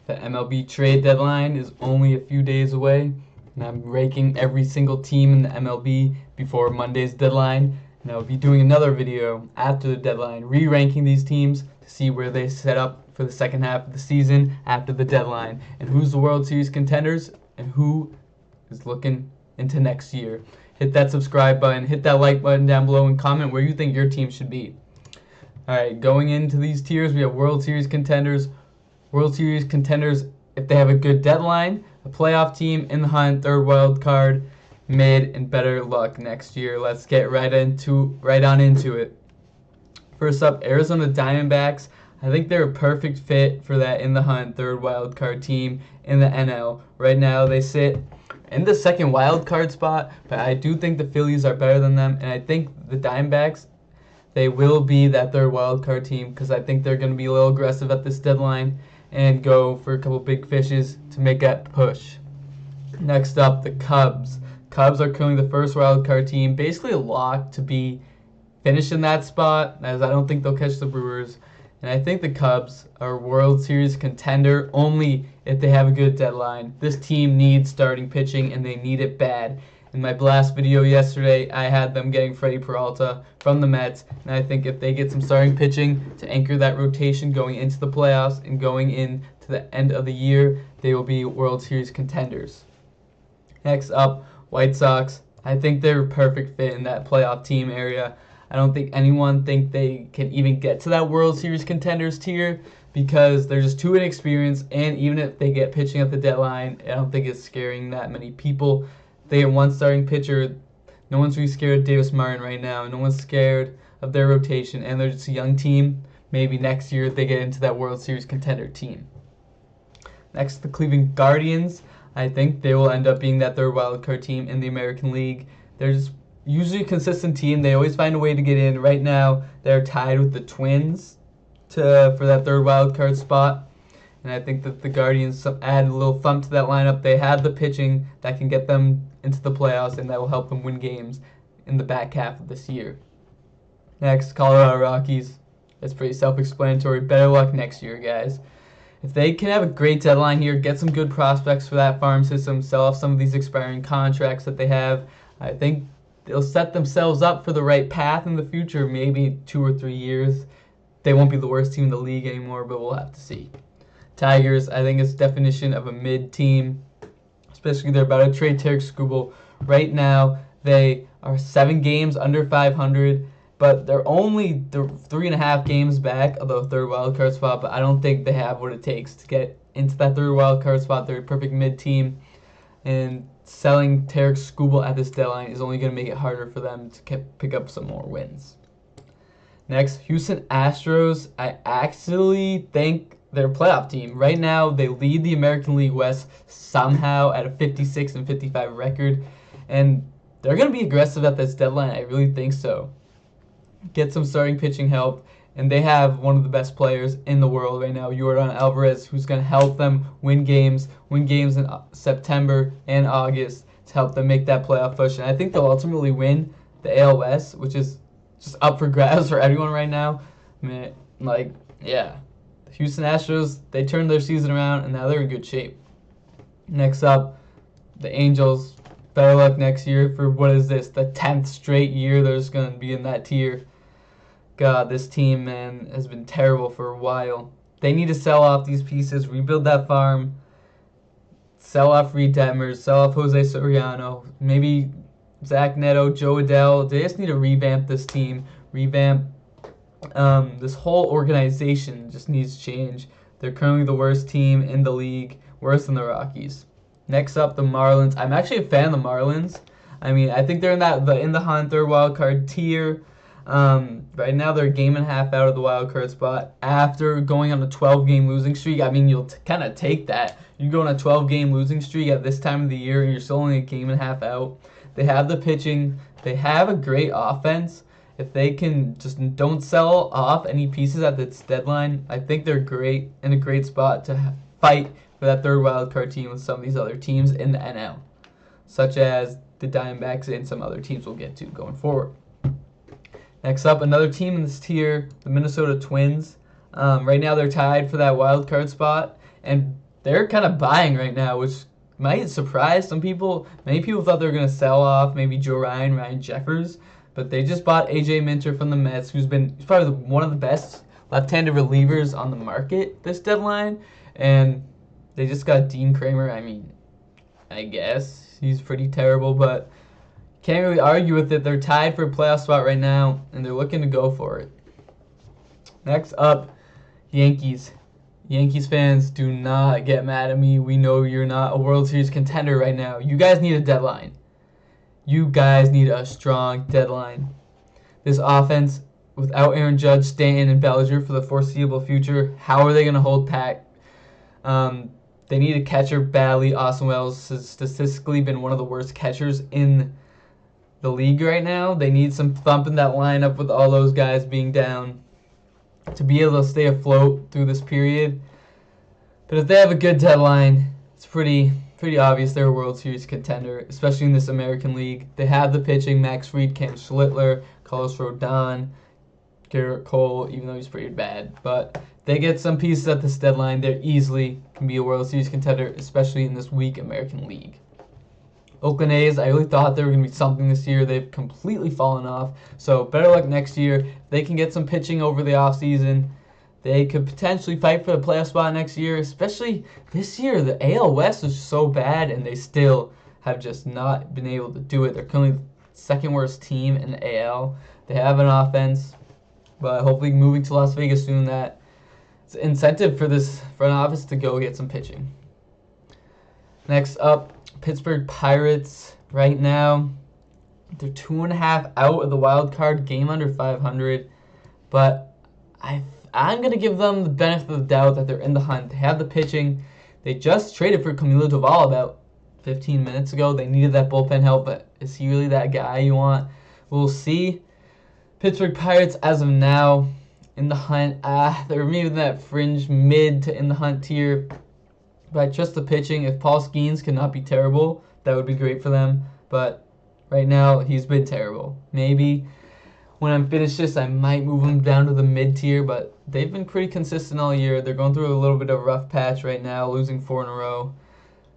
The MLB Trade Deadline is only a few days away, and I'm ranking every single team in the MLB before Monday's deadline. And I'll be doing another video after the deadline, re-ranking these teams to see where they set up for the second half of the season after the deadline, and who's the World Series contenders and who is looking into next year. Hit that subscribe button, hit that like button down below, and comment where you think your team should be. Alright, going into these tiers, we have World Series contenders. World Series contenders, if they have a good deadline, a playoff team in the hunt, third wild card, mid, and better luck next year. Let's get right on into it. First up, Arizona Diamondbacks. I think they're a perfect fit for that in the hunt, third wild card team in the NL. Right now, they sit in the second wild card spot, but I do think the Phillies are better than them, and I think the Diamondbacks, they will be that third wild card team because I think they're going to be a little aggressive at this deadline and go for a couple big fishes to make that push. Next up, the Cubs. Cubs are currently the first wild card team, basically a lock to be finished in that spot, as I don't think they'll catch the Brewers. And I think the Cubs are a World Series contender only if they have a good deadline. This team needs starting pitching, and they need it bad. In my blast video yesterday, I had them getting Freddie Peralta from the Mets, and I think if they get some starting pitching to anchor that rotation going into the playoffs and going into the end of the year, they will be World Series contenders. Next up, White Sox. I think they're a perfect fit in that playoff team area. I don't think anyone think they can even get to that World Series contenders tier because they're just too inexperienced, and even if they get pitching at the deadline, I don't think it's scaring that many people. They have one starting pitcher. No one's really scared of Davis Martin right now. No one's scared of their rotation, and they're just a young team. Maybe next year they get into that World Series contender team. Next, the Cleveland Guardians. I think they will end up being that third wild card team in the American League. They're just usually a consistent team. They always find a way to get in. Right now, they're tied with the Twins for that third wild card spot. And I think that the Guardians add a little thump to that lineup. They have the pitching that can get them into the playoffs, and that will help them win games in the back half of this year. Next, Colorado Rockies. It's pretty self-explanatory. Better luck next year, guys. If they can have a great deadline here, get some good prospects for that farm system, sell off some of these expiring contracts that they have, I think they'll set themselves up for the right path in the future. Maybe 2 or 3 years. They won't be the worst team in the league anymore, but we'll have to see. Tigers, I think it's definition of a mid team, especially they're about to trade Tarek Skubal. Right now, they are 7 games under 500, but they're only 3.5 games back of the third wild card spot, but I don't think they have what it takes to get into that third wild card spot. They're a perfect mid team, and selling Tarek Skubal at this deadline is only going to make it harder for them to pick up some more wins. Next, Houston Astros. I actually think they're a playoff team. Right now, they lead the American League West somehow at a 56-55 record, and they're going to be aggressive at this deadline. I really think so. Get some starting pitching help, and they have one of the best players in the world right now, Yordan Alvarez, who's going to help them win games in September and August to help them make that playoff push. And I think they'll ultimately win the AL West, which is just up for grabs for everyone right now. I mean, yeah. The Houston Astros, they turned their season around, and now they're in good shape. Next up, the Angels. Better luck next year for, what is this, the 10th straight year there's going to be in that tier. God, this team, man, has been terrible for a while. They need to sell off these pieces, rebuild that farm, sell off Reed Detmers, sell off Jose Soriano, maybe Zach Neto, Joe Adell. They just need to revamp this team, this whole organization just needs change. They're currently the worst team in the league, worse than the Rockies. Next up, the Marlins. I'm actually a fan of the Marlins. I mean, I think they're in the hunt, third wild card tier. Right now, they're a game and a half out of the wild card spot after going on a 12-game losing streak. I mean, you'll kind of take that. You go on a 12-game losing streak at this time of the year, and you're still only a game and a half out. They have the pitching. They have a great offense. If they can just don't sell off any pieces at this deadline, I think they're great in a great spot to fight for that third wild card team with some of these other teams in the NL, such as the Diamondbacks and some other teams we'll get to going forward. Next up, another team in this tier, the Minnesota Twins. Right now they're tied for that wild card spot, and they're kind of buying right now, which might surprise some people. Many people thought they were going to sell off maybe Joe Ryan, Ryan Jeffers, but they just bought AJ Minter from the Mets, who's probably one of the best left-handed relievers on the market this deadline, and they just got Dean Kramer. I mean, I guess he's pretty terrible, but can't really argue with it. They're tied for a playoff spot right now, and they're looking to go for it. Next up, Yankees. Yankees fans, do not get mad at me. We know you're not a World Series contender right now. You guys need a deadline. You guys need a strong deadline. This offense, without Aaron Judge, Stanton, and Bellinger for the foreseeable future, how are they going to hold pat? They need a catcher badly. Austin Wells has statistically been one of the worst catchers in the league right now. They need some thump in that lineup with all those guys being down to be able to stay afloat through this period. But if they have a good deadline, it's pretty obvious they're a World Series contender, especially in this American League. They have the pitching: Max Fried, Cam Schlittler, Carlos Rodon, Garrett Cole, even though he's pretty bad. But they get some pieces at this deadline, they easily can be a World Series contender, especially in this weak American League. Oakland A's, I really thought they were going to be something this year. They've completely fallen off. So better luck next year. They can get some pitching over the offseason. They could potentially fight for the playoff spot next year, especially this year. The AL West is so bad, and they still have just not been able to do it. They're currently the second worst team in the AL. They have an offense, but hopefully moving to Las Vegas soon, that it's an incentive for this front office to go get some pitching. Next up, Pittsburgh Pirates. Right now, they're 2.5 out of the wild card, game under 500, but I'm going to give them the benefit of the doubt that they're in the hunt. They have the pitching. They just traded for Camilo Doval about 15 minutes ago. They needed that bullpen help, but is he really that guy you want? We'll see. Pittsburgh Pirates, as of now, in the hunt. They're maybe in that fringe mid to in the hunt tier. But just the pitching, if Paul Skeens cannot be terrible, that would be great for them. But right now, he's been terrible. Maybe when I'm finished this, I might move them down to the mid tier, but they've been pretty consistent all year. They're going through a little bit of a rough patch right now, losing 4 in a row.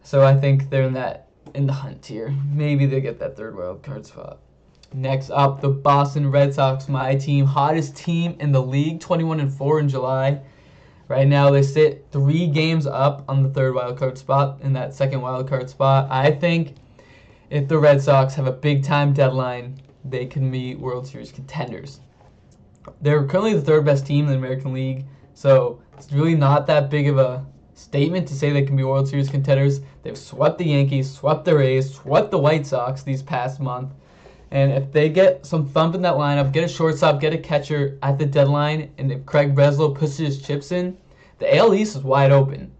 So I think they're in the hunt tier. Maybe they get that third wild card spot. Next up, the Boston Red Sox, my team, hottest team in the league, 21-4 in July. Right now, they sit 3 games up on the third wild card spot, in that second wild card spot. I think if the Red Sox have a big-time deadline, they can be World Series contenders. They're currently the third best team in the American League, so it's really not that big of a statement to say they can be World Series contenders. They've swept the Yankees, swept the Rays, swept the White Sox these past month. And if they get some thump in that lineup, get a shortstop, get a catcher at the deadline, and if Craig Breslow pushes his chips in, the AL East is wide open.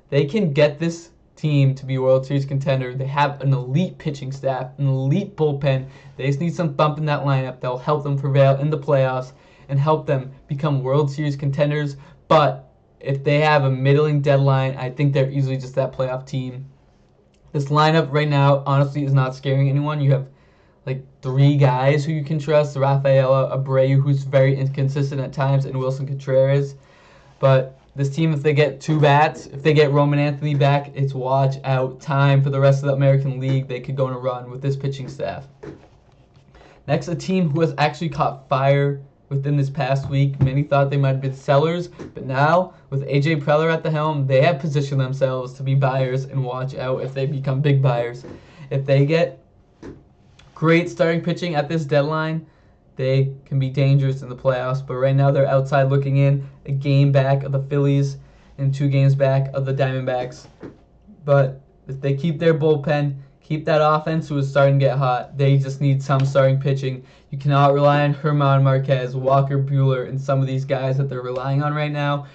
They can get this team to be a World Series contender. They have an elite pitching staff, an elite bullpen. They just need some thump in that lineup that will help them prevail in the playoffs and help them become World Series contenders. But if they have a middling deadline, I think they're easily just that playoff team. This lineup right now, honestly, is not scaring anyone. You have like 3 guys who you can trust: Rafaela, Abreu, who's very inconsistent at times, and Wilson Contreras. But this team, if they get 2 bats, if they get Roman Anthony back, it's watch out time for the rest of the American League. They could go on a run with this pitching staff. Next, a team who has actually caught fire within this past week. Many thought they might have been sellers, but now with AJ Preller at the helm, they have positioned themselves to be buyers, and watch out if they become big buyers. If they get great starting pitching at this deadline, they can be dangerous in the playoffs. But right now they're outside looking in, a game back of the Phillies and 2 games back of the Diamondbacks. But if they keep their bullpen, keep that offense who is starting to get hot, they just need some starting pitching. You cannot rely on German Marquez, Walker Buehler, and some of these guys that they're relying on right now.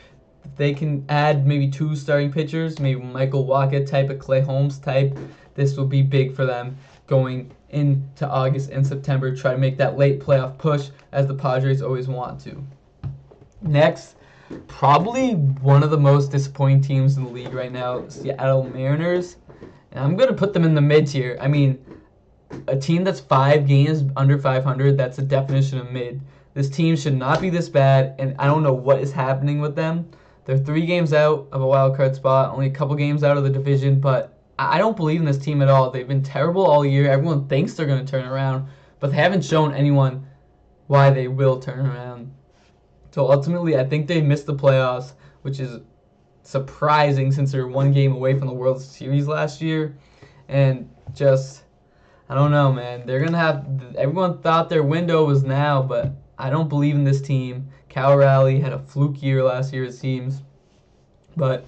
If they can add maybe 2 starting pitchers, maybe Michael Wacha type, a Clay Holmes type, this will be big for them going into August and September, try to make that late playoff push as the Padres always want to. Next, probably one of the most disappointing teams in the league right now, Seattle Mariners. And I'm going to put them in the mid tier. I mean, a team that's 5 games under 500, that's the definition of mid. This team should not be this bad, and I don't know what is happening with them, They're 3 games out of a wild card spot, only a couple games out of the division, but I don't believe in this team at all. They've been terrible all year. Everyone thinks they're going to turn around, but they haven't shown anyone why they will turn around. So ultimately, I think they missed the playoffs, which is surprising since they're 1 game away from the World Series last year. And just, I don't know, man. They're going to have, everyone thought their window was now, but I don't believe in this team. Cal Raleigh had a fluke year last year, it seems. But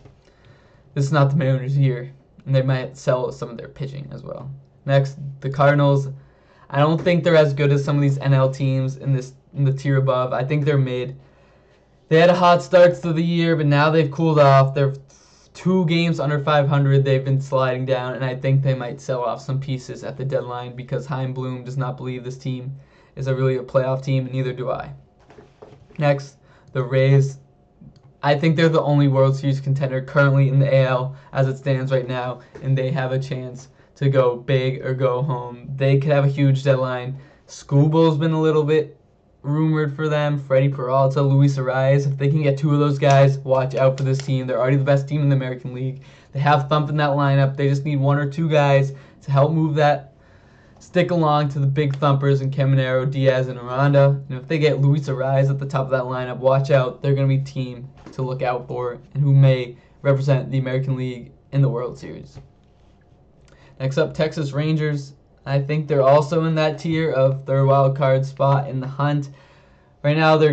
this is not the Mariners' year, and they might sell some of their pitching as well. Next, the Cardinals. I don't think they're as good as some of these NL teams in the tier above. I think they're mid. They had a hot start to the year, but now they've cooled off. They're 2 games under 500. They've been sliding down, and I think they might sell off some pieces at the deadline because Chaim Bloom does not believe this team is really a playoff team, and neither do I. Next, the Rays. I think they're the only World Series contender currently in the AL as it stands right now, and they have a chance to go big or go home. They could have a huge deadline. Scooble's been a little bit rumored for them. Freddie Peralta, Luis Arias. If they can get 2 of those guys, watch out for this team. They're already the best team in the American League. They have thump in that lineup. They just need 1 or 2 guys to help move that stick along to the big thumpers in Caminero, Diaz, and Aranda. And if they get Luis Arias at the top of that lineup, watch out. They're going to be a team to look out for and who may represent the American League in the World Series. Next up, Texas Rangers. I think they're also in that tier of their wild card spot in the hunt. Right now, they're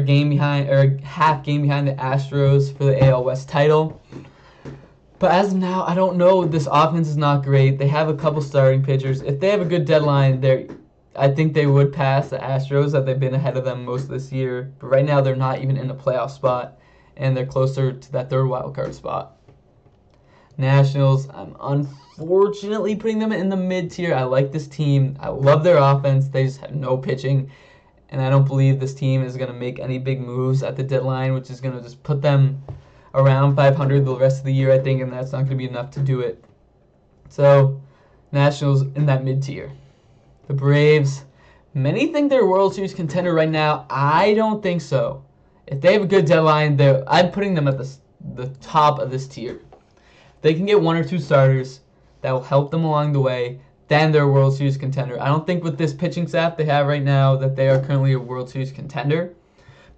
half game behind the Astros for the AL West title. But as of now, I don't know. This offense is not great. They have a couple starting pitchers. If they have a good deadline, I think they would pass the Astros, that they've been ahead of them most of this year. But right now, they're not even in a playoff spot, and they're closer to that 3rd wild card spot. Nationals, I'm unfortunately putting them in the mid-tier. I like this team. I love their offense. They just have no pitching, and I don't believe this team is going to make any big moves at the deadline, which is going to just put them around 500 the rest of the year, I think, and that's not going to be enough to do it. So, Nationals in that mid-tier. The Braves, many think they're a World Series contender right now. I don't think so. If they have a good deadline, I'm putting them at the top of this tier. If they can get 1 or 2 starters that will help them along the way, then they're a World Series contender. I don't think with this pitching staff they have right now that they are currently a World Series contender.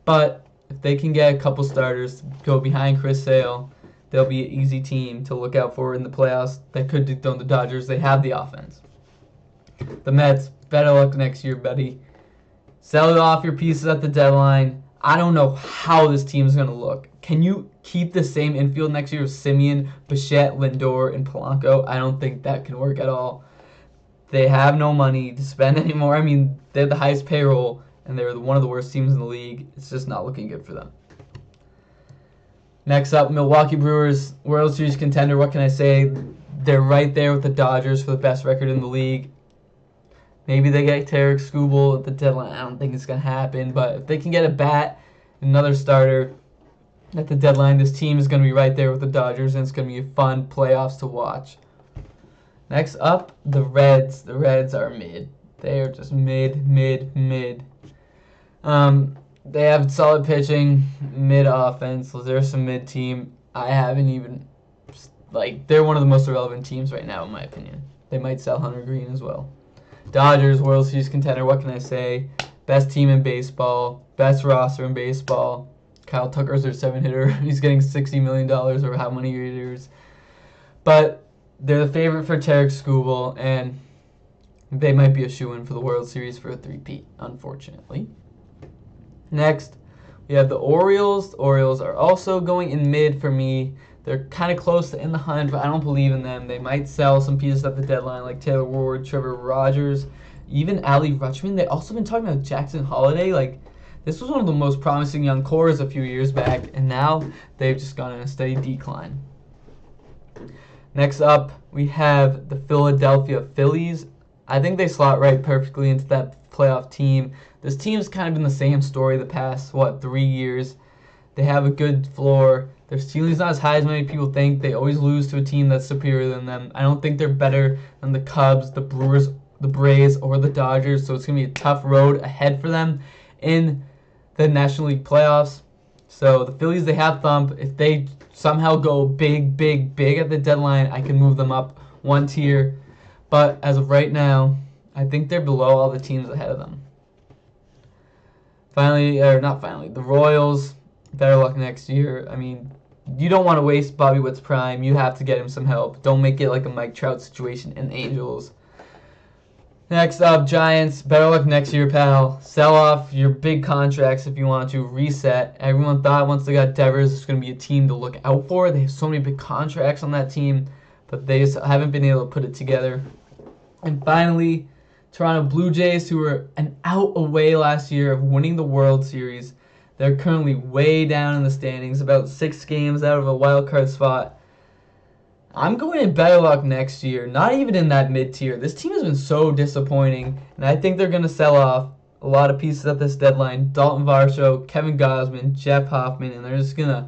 But if they can get a couple starters, go behind Chris Sale, they'll be an easy team to look out for in the playoffs that could dethrone the Dodgers. They have the offense. The Mets, better luck next year, buddy. Sell off your pieces at the deadline. I don't know how this team is going to look. Can you keep the same infield next year of Simeon, Bichette, Lindor, and Polanco? I don't think that can work at all. They have no money to spend anymore. I mean, they have the highest payroll, and they're one of the worst teams in the league. It's just not looking good for them. Next up, Milwaukee Brewers, World Series contender. What can I say? They're right there with the Dodgers for the best record in the league. Maybe they get Tarek Skubal at the deadline. I don't think it's going to happen. But if they can get a bat, another starter at the deadline, this team is going to be right there with the Dodgers, and it's going to be a fun playoffs to watch. Next up, the Reds. The Reds are mid. They are just mid. They have solid pitching, mid offense. They're some mid team. I haven't even, they're one of the most irrelevant teams right now, in my opinion. They might sell Hunter Green as well. Dodgers, World Series contender, what can I say? Best team in baseball, best roster in baseball. Kyle Tucker's their 7-hitter. He's getting $60 million over how many years. But they're the favorite for Tarek Skubal, and they might be a shoo-in for the World Series for a 3-peat, unfortunately. Next, we have the Orioles. The Orioles are also going in mid for me. They're kind of close to in the hunt, but I don't believe in them. They might sell some pieces at the deadline, like Taylor Ward, Trevor Rogers, even Adley Rutschman. They've also been talking about Jackson Holliday. This was one of the most promising young cores a few years back, and now they've just gone in a steady decline. Next up, we have the Philadelphia Phillies. I think they slot right perfectly into that playoff team. This team's kind of been the same story the past, 3 years. They have a good floor. Their ceiling's not as high as many people think. They always lose to a team that's superior than them. I don't think they're better than the Cubs, the Brewers, the Braves, or the Dodgers, so it's going to be a tough road ahead for them in the National League playoffs. So the Phillies, they have thump. If they somehow go big at the deadline, I can move them up one tier. But as of right now, I think they're below all the teams ahead of them. The Royals, better luck next year. I mean, you don't want to waste Bobby Witt's prime. You have to get him some help. Don't make it like a Mike Trout situation in Angels. Next up, Giants. Better luck next year, pal. Sell off your big contracts if you want to. Reset. Everyone thought once they got Devers, it's going to be a team to look out for. They have so many big contracts on that team, but they just haven't been able to put it together. And finally, Toronto Blue Jays, who were an out away last year of winning the World Series. They're currently way down in the standings, about 6 games out of a wild card spot. I'm going in better luck next year, not even in that mid-tier. This team has been so disappointing, and I think they're going to sell off a lot of pieces at this deadline. Dalton Varsho, Kevin Gausman, Jeff Hoffman, and they're just going to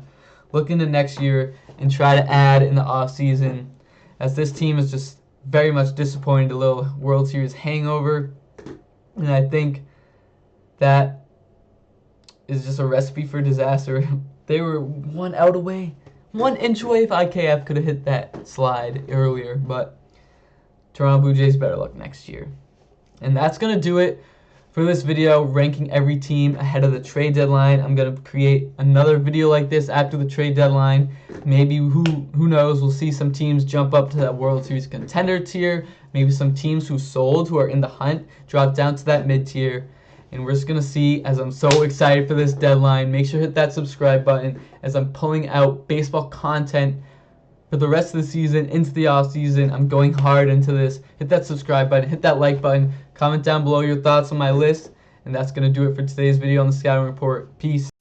look into next year and try to add in the offseason, as this team is just very much disappointed, a little World Series hangover, and I think that is just a recipe for disaster. They were 1 out away. 1 inch away if IKF could have hit that slide earlier, but Toronto Blue Jays, better luck next year. And that's going to do it for this video, ranking every team ahead of the trade deadline. I'm going to create another video like this after the trade deadline. Maybe, who knows, we'll see some teams jump up to that World Series contender tier. Maybe some teams who sold, who are in the hunt, drop down to that mid-tier. And we're just going to see, as I'm so excited for this deadline. Make sure to hit that subscribe button as I'm pulling out baseball content for the rest of the season, into the off season. I'm going hard into this. Hit that subscribe button, hit that like button, comment down below your thoughts on my list. And that's going to do it for today's video on the Scouting Report. Peace.